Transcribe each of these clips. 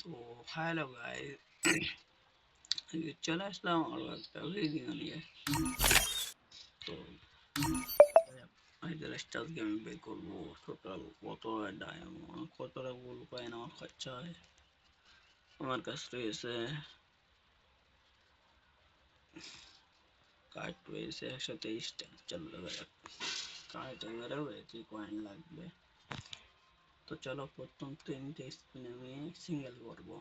তো hello guys, চলে আসলাম আরো একটা ভিডিও নিয়ে। তো আজকে আজকে আমি বের করবো টোটাল কতটা ডায়মন্ড, কতটা গোল্ড কয়েন আমার খরচা হয়। আমার কাছে রয়েছে কার্ড রয়েছে 123টা। চলো দেখা যাক কার্ড এবারেও একই কয়েন লাগবে। তো চলো প্রথম 3টে স্পিনে আমি সিঙ্গেল করবো।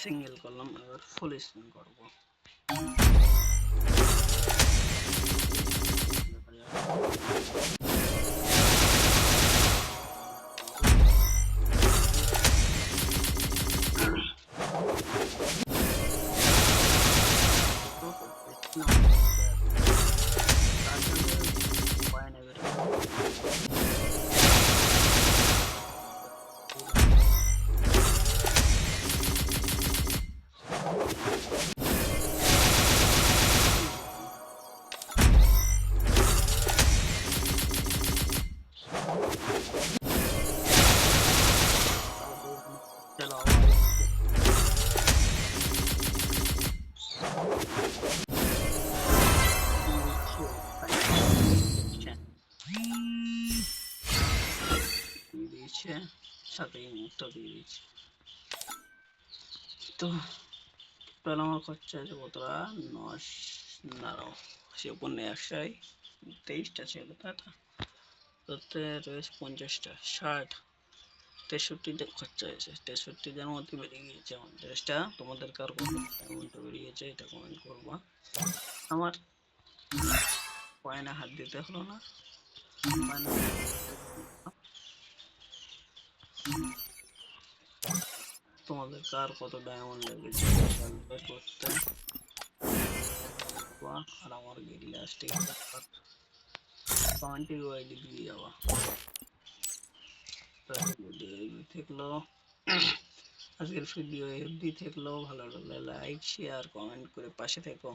সিঙ্গেল করলাম, এবার ফুল স্পিন করবো। সাথে মুখটা দিয়ে দিচ্ছি। তো টোটাল আমার খরচা আছে কতটা, দাঁড়াও সে পণ্যে 123টা ছিল তাতে রয়েছে 50টা, 60, 63টা খরচা হয়েছে। 63টার মধ্যে বেরিয়ে গিয়েছে 50টা। তোমাদের কার কত বেরিয়েছে এটা কমেন্ট করবা। আমার কয়েনে হাত দিতে হলো না। তোমাদের কার কত ডায়মন্ড লেগেছে বের করতে। আর আমার গেরি লাস্টে কমেন্টে আইডি দিয়ে যাওয়া। থাকলো আজকের ভিডিও হেভি থাকলো, ভালো লাগলে লাইক শেয়ার কমেন্ট করে পাশে থেকো।